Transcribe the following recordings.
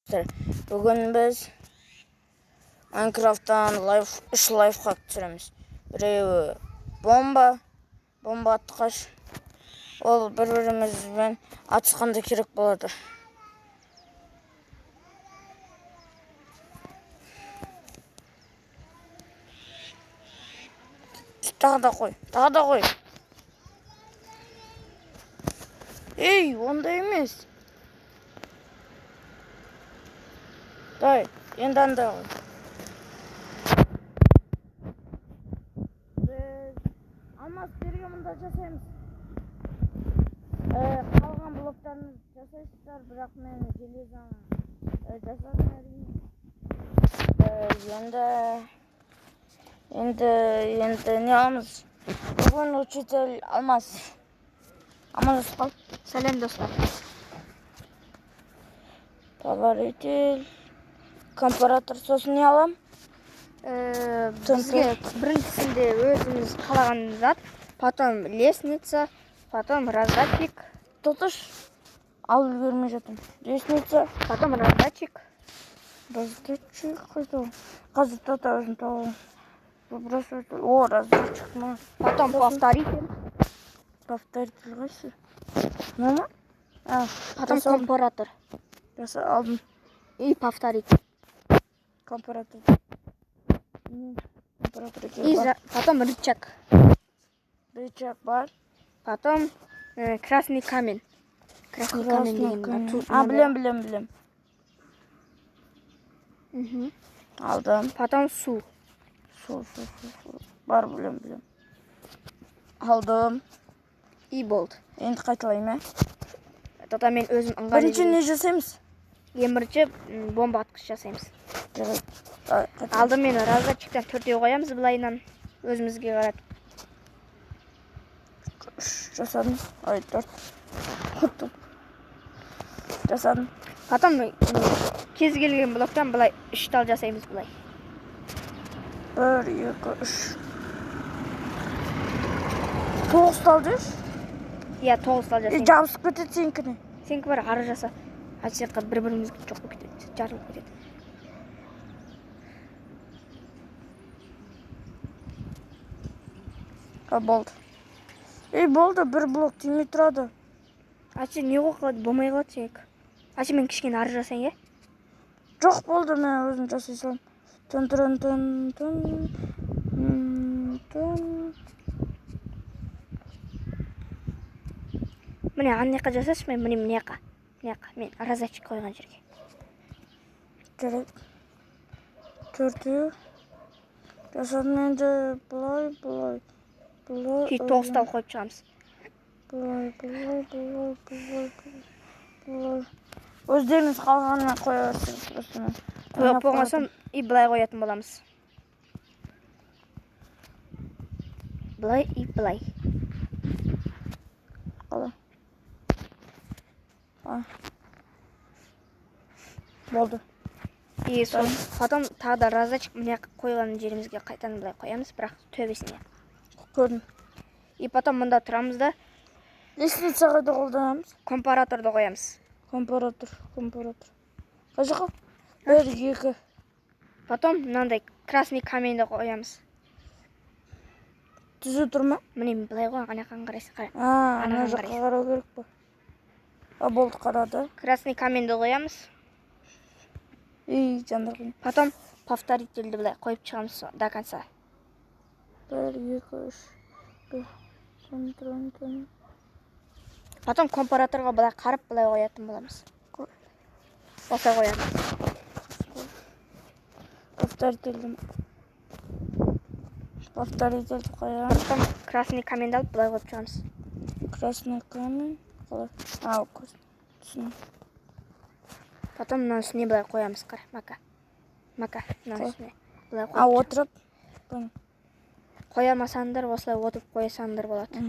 саламатсыздар. Бүгін біз Майнкрафттан 3 лайфхак түсіреміз. Біреуі бомба атқыш. Ол бір-бірімізбен атысқанда керек болады. Тағы да қой. Ей, онда емес. Дай, енді анда қой. Біз алмас берген жасаймыз. Қалған блоктарын жасайсыздар, бірақ мен железом жасадым әрине. Енді не аламыз? Бүгін учитель Алмас. Амандасып қал. Сәлем достар. Поваритель, компаратор, сосын не алам? Бізге біріншісінде өзіміз қалаған зат, потом лестница, потом раздатчик. Тотыш, ал үлгермей жатым. Лестница, Потом раздатчик. раздатчик қайда? Қазір тазын тауым. О, раздатчик ма? Потом повторитель. Повторитель қайсы? Мама? Потом компаратор. Алдым. И повторитель. Компаратор. И потом рычаг. Рычаг бар. Потом красный камень. Красный камень деген. Білем. Алдым. Потом су. Су. Бар, білем. Алдым. И болт. Енді қайталайым, Тота мен өзім ыңғайлы. Бірінші не жасаймыз? Ең бірінші бомба атқыш жасаймыз. Алдым мен раздатчиктен 4-еу қоямыз былайынан өзімізге қарап. 3 жасадым. 4. Жасадым. Потом кез келген блоктан былай 3 тал жасаймыз былай. 1, 2, 3. 9 тал деш? Иә, 9 тал жасаймыз. Жабысып кетеді сенікіне. Сенікі бар ары жаса. Әсетқа бір-бірімізге жоқ болып кетеді. Жарылып кетеді. Болды. Болды, бір блок тимей тұрады. Әсет не қоқылады, болмай қалады сенікі. Әсет мен кішкене ары жасайын, е? Жоқ болды, мен өзім жасай салам. Міне аннеқа жасашы, мен мнеқа. Мен раздатчик қойған жерге. Жарайды. 4-еу. Жасадым енді бұлай. Кей 9 тал қойып шығамыз. Бұлай. Өздеріңіз қалғанына қоясыз. Қойып болмасам, и былай қоятын боламыз. Былай и былай. Қала. Болды. И потом тағы да раздатчик міне қойған жерімізге қайтадан былай қоямыз, бірақ төбесіне. Көрдім. И потом мұнда тұрамыз да Лестницаға да қолданамыз. компараторды қоямыз. Компаратор. Қай жаққа? 1, 2. Потом мынандай красный каменьді қоямыз. Түзу тұр ма? Міне былай қойған, анаққан қарайсың, қара. Ана жаққа қарау керек па? Болды, қарады. Красный каменьді қоямыз. Жандырғын. Потом повторительді былай қойып шығамыз до конца. 1, 2, 3. Потом компараторға былай қарып былай қоятын боламыз. Осылай қоямыз. Повторительді қоямыз. Потом красный каменьді алып былай қойып шығамыз. Красный камень. Түсін. Потом мына үстіне былай қоямыз, қара. Мака. Мына үстіне былай қойып. Отырып. Қоя алмасаңдар, осылай отырып қойсаңдар болады.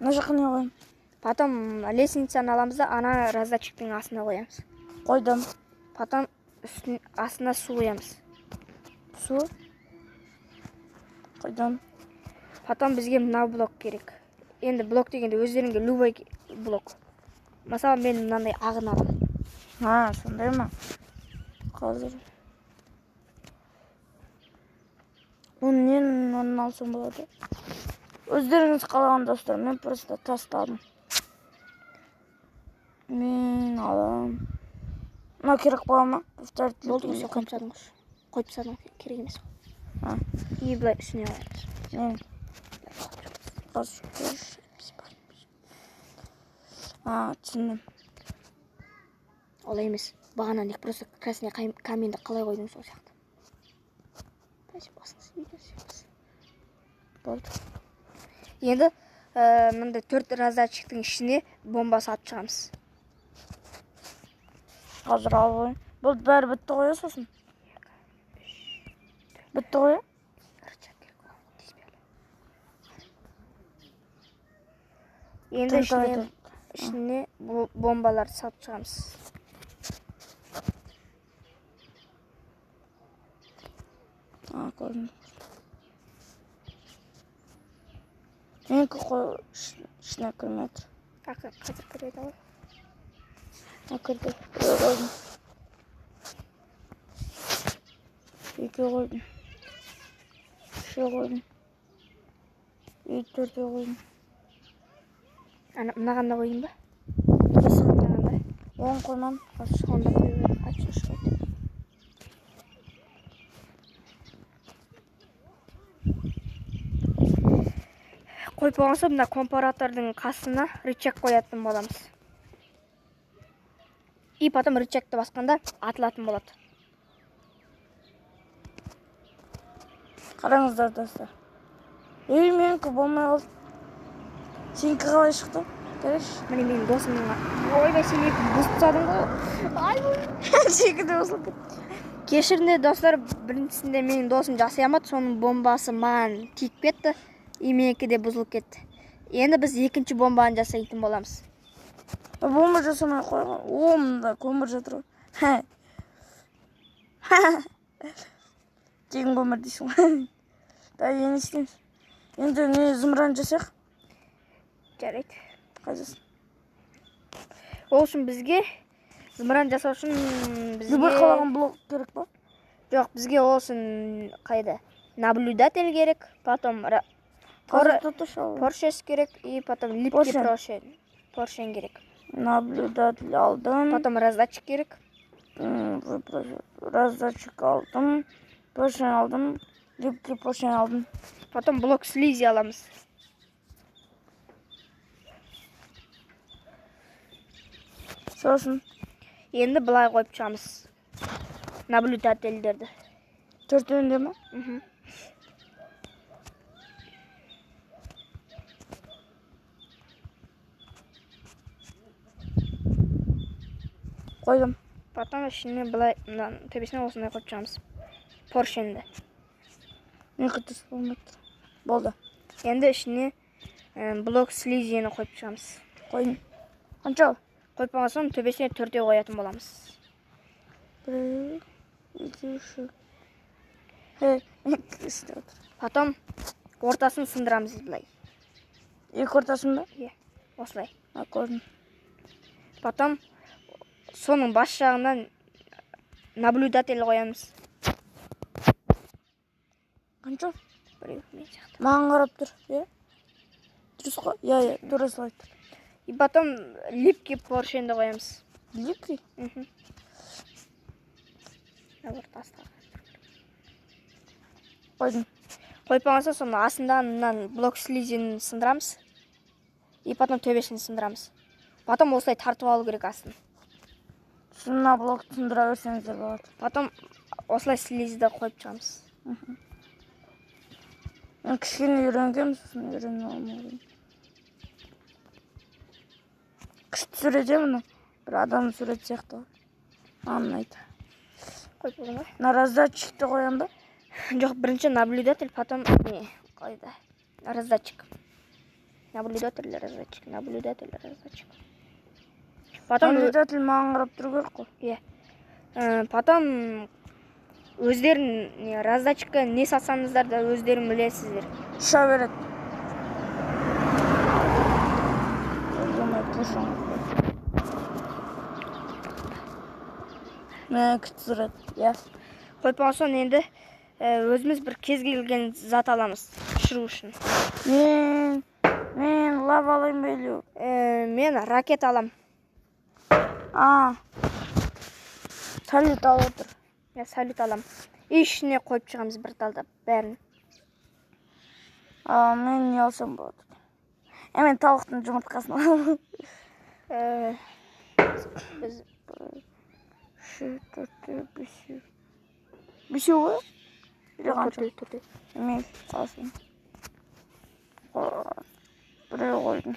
Мына жаққа не қоям? Потом лестницаны аламыз да, ана раздатчиктің астына қоямыз. Қойдым. Потом астына су қоямыз. Су. Қойдым. Потом бізге мына блок керек. Енді блок дегенде өздеріңге любой блок. Мысалы мен мынандай ағын аламын. Сондай ма? Қазір. Оны алсам болады. Өздеріңіз қалаған достар, мен просто тастадым. Мен алам. Мына керек бола ма? Болды осы қойып тастадың ғой. Қойып тастадың керек емес қой. И былай үстіне қоямыз. Мен түсіндім. Олай емес. Бағана не просто красный каменді қалай қойдың сол сияқты. Болды. Енді мындай 4 раздатчиктің ішіне бомба сатып шығамыз. Қазір алып. Бұл бәрі бітті ғой сосын. Бітті ғой? Енді ішіне бомбаларды сатып шығамыз. Көрдім. Менікі қой ішіне кірмеді. Қазір кіреді ғой. Кірді. Қойдым. 2 қойдым. 3 қойдым. 4 қойдым. Мынағанда қойдың ба? Мынағанда. 10 қоймам. Онда қойып қачыш қойды. Қойып болғанса, мына компаратордың қасына рычаг қоятын боламыз. И потом рычагты басқанда атылатын болады. Қараңыздар достар. Менікі болмай қалды. Сенікі қалай шықты? Көрейші. Міне менің досымның. Ойбай, сен екі бұзып тастадың ғой. Сенікі де бұзылып кетті. Кешіріңдер достар, біріншісінде менің досым жасай алмады, соның бомбасы маған тиіп кетті. И менікі де бұзылып кетті. Енді біз екінші бомбаны жасайтын боламыз. Бомба жасамай қойған. Мында көмір жатыр ғой. Тегін көмір дейсің ғой. Енді істейміз. Енді не зымыран жасайық? Жарайды. Қайдасың? Ол үшін бізге зымыран жасау үшін любой қалаған блок керек па? Жоқ, бізге ол үшін қайда? Наблюдатель керек, потом поршень керек, и потом липкий поршень керек. Наблюдатель алдым. Потом раздатчик керек. Раздатчик алдым. Поршень алдым. Липкий поршень алдым. Потом блок слизи аламыз. Сосын. Енді былай қойып шығамыз. Наблюдательдерді. 4-інде ма? Қойдым. Потом ішіне былай төбесіне осындай қойып шығамыз. Поршенді. Мен қытыс болмайды. Болды. Енді ішіне блок слизині қойып шығамыз. Қойдым. Қанша? Қойып болған соң төбесіне 4-те қоятын боламыз. 1, 2, 3. Потом ортасын сындырамыз былай. Екі ортасын ба? Иә, осылай. Көрдім. Потом соның бас жағынан наблюдатель қоямыз. Қанша? Біреу мен сияқты. Маған қарап тұр. Дұрыс қой? Иә, дұрыс айтты. И потом липкий поршенді қоямыз. Липкий? Қойдым. Қойып болғанса, соны астынан блок слизini сындырамыз. И потом төбесін сындырамыз. Потом осылай тартып алу керек астын. Шынына блок сындыра берсеңіздер болады. Потом осылай слизиді қойып шығамыз. Мен кішкене үйренгенмін, сосын үйрене алмадым. Күшті сурет мұны. Бір адам сурет сияқты. Ұнайды. Қойып болдың ба? На раздатчикті қоям ба? Жоқ, бірінші наблюдатель, потом қойды. Раздатчик. Наблюдатель, раздатчик. Потом наблюдатель маған қарап тұру керек қой. Иә. Потом өздерін раздатчикқа не сатсаңыздар да өздерін білесіздер. Ұша береді. күтіп тұрады. Иә. Қойып болған соң енді өзіміз бір кез келген зат аламыз ұшыру үшін. Мен лава алайын ба или? Мен ракет алам. Салют алып отыр. Мен салют алам. Ішіне қойып шығамыз бір талда бәрін. Мен не алсам болады? Мен тауықтың жұмыртқасын аламын. Біз 5 ғой? Или қанша? 4. Мен алсын. Біреу қойдым.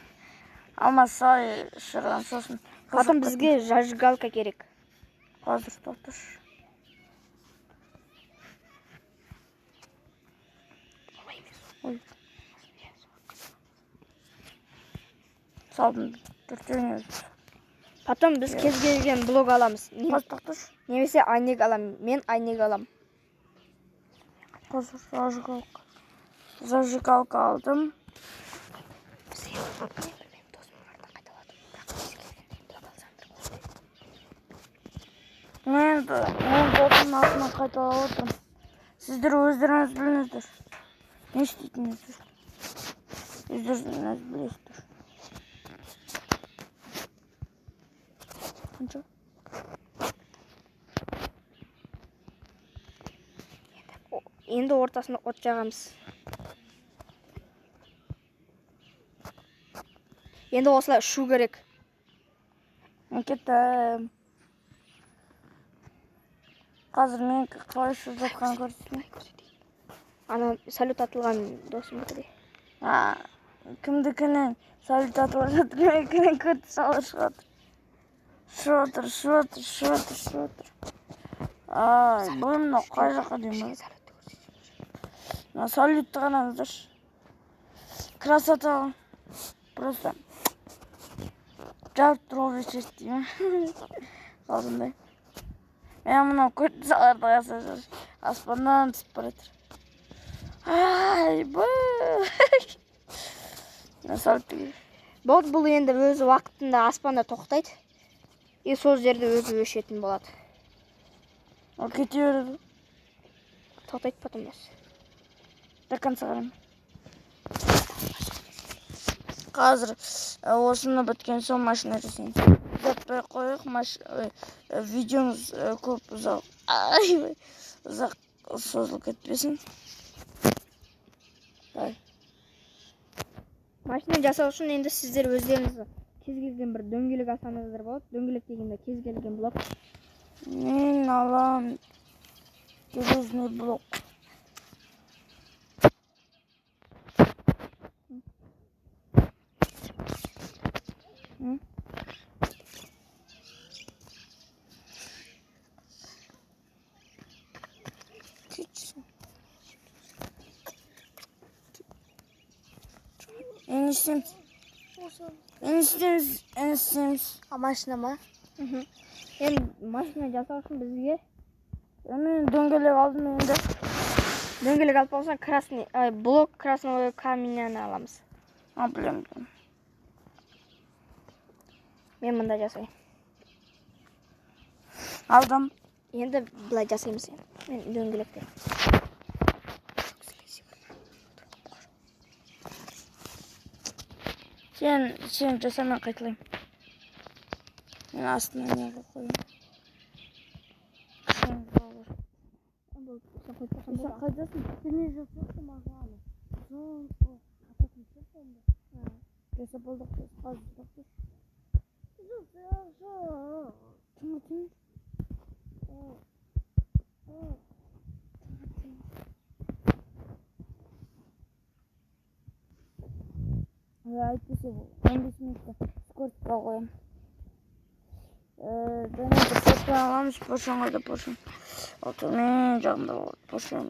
Алмаса шырған сосын. Сосын бізге зажигалка керек. Қазір тоқташ. Салдым 4-іне. Потом біз кез келген блок аламыз. Қазір тоқташ. Немесе айнек алам. Мен айнек алам. Қазір зажигалка алдым. Мен болсын артынан қайталап отырмын. Сіздер өздеріңіз біліңіздер. Не істейтініңіздер? Өздеріңіз білесіздер. Қанша? Енді ортасына от жағамыз. Енді осылай ұшу керек. Мен кеттім. Қазір мен қалай ұшып жатқанын көрсетейін. Ана салют атылған досым бітіре. Кімдікінен салют атылып жатыр, менікінен көті салы шығады. Шотыр. Бұл мынау қай жаққа деймін? Салютты ғана аңыздаршы. Красота. Просто жарып тұру вечер деймін. Қалдымдай. Мен мынау көті саларды ғасыр. Аспаннан түсіп баратыр. Салютты керек. Бұл енді өзі уақытында аспанда тоқтайды. И сол жерде өзі өшетін болады. Ол кете береді. Тоқтайды потом өз. До конца қарайым. Қазір осыны біткен соң машина жасайын. Ұзатпай қойық, видеомыз көп ұзақ созылып кетпесін. Машина жасау үшін енді сіздер өздеріңіз кез келген бір дөңгелек алсаңыздар болады. Дөңгелек дегенде кез келген блок. Мен алам железный блок. Еністеміз. Машина ма? Енді машина жасау үшін бізге Мен дөңгелек алдым енді. дөңгелек алып болсаң блок красного каменьяны аламыз. Білем. Мен мында жасайын. Алдым. Енді былай жасаймыз. Мен дөңгелекте. Сен жаса, мен қайтылайым. Мен астына не қойым. Сен қайдасың? Сен не жасайсың мағаны? Жаса болдық. Әйтпесе 15 минутта скоростқа қоям. Және де поршен аламыз, поршенға да поршен. Мен жағында болады поршен.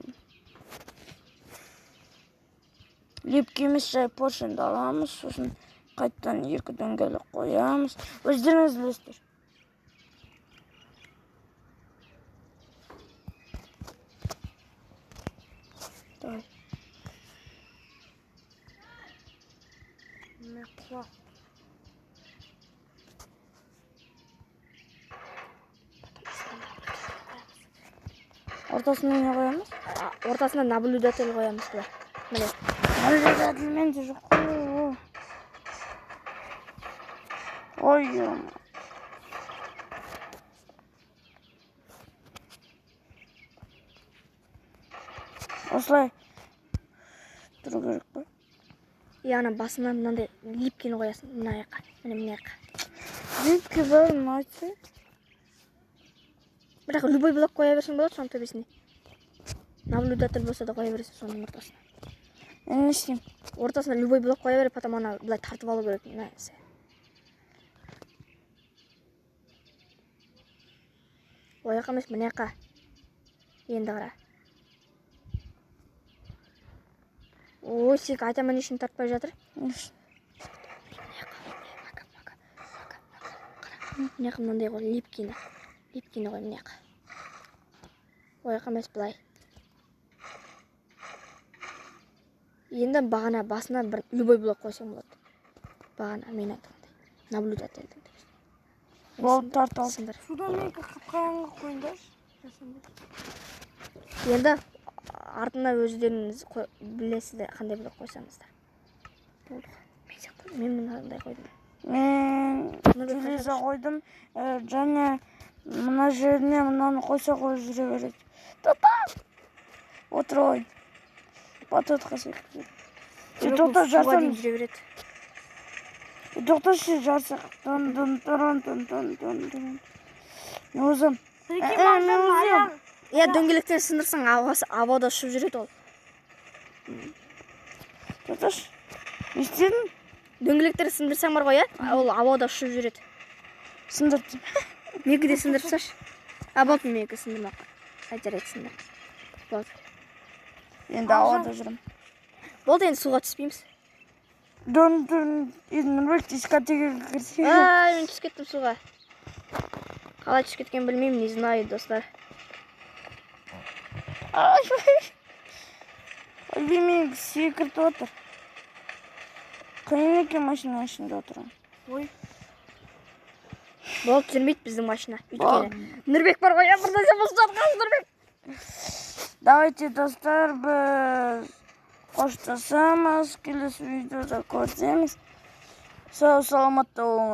Лепке емес, жай поршенді аламыз, сосын қайттан 2 дөңгелек қоямыз. Өздеріңіз білесіздер. Мекла. Ортасына не қоямыз? Ортасына наблюдатель қоямыз былай. Міне. Наблюдатель менде жоқ қой. Ой. Осылай тұру керек па? Ана басына мынандай липкені қоясың. Мына жаққа. Міне жаққа. Липке бәрін айтсы. Бірақ любой блок қоя берсең болады соның төбесіне. Наблюдатель болса да қоя бересің соның ортасына. Не істеймін? Ортасына любой блок қоя бер, потом ана былай тартып алу керек. Ой, жаққа емес, міне жаққа. Енді қара. Ой, сен айтамын үшін тартпай жатыр. Міне жаққа мынандай ғой, липкені. Липкені ғой, міне жаққа. Ой, жаққа емес, былай. Енді бағана басына бір любой блок қойсаң болады. Бағана мен айтқандай. Наблюдательдің. Болып тартып ал. Судан мен қапқанға қойыңдаршы. Енді артына өздеріңіз білесіздер қандай блок қойсаңыздар. Мен мынандай қойдым. Мен железа қойдым. Және мына жеріне мынаны қойса қойып жүре береді. Тоқтап! Отыр ой. Бататқа секілді. Тоқтап жарсам жүре береді. Тоқташы жарсақ. Өзім. Өзім. Дөңгелектен сындырсаң ауада ұшып жүреді ол. Тоқташы. Не істедің? Дөңгелектер сындырсаң бар ғой, ол ауада ұшып жүреді. Сындырдым. Мекі де сындырсашы. Болды мекі сындырмаққа. Жарайды сындыр. Болды. Енді ауада жүрім. Болды, енді суға түспейміз. Нұрбек дискотекаға кірсе. Мен түсіп кеттім суға. Қалай түсіп кеткен білмеймін, не знаю, достар. Ой, мен секірт отыр. Қиын екен машина ішінде отырам. Ой. Болды, жүрмейді біздің машина. Өйткені Нұрбек бар ғой, бірден босатқаныз Нұрбек. Давайте, достар, біз қоштасамыз, келесі видеода көрсеміз. Сау саламатта болыңыз.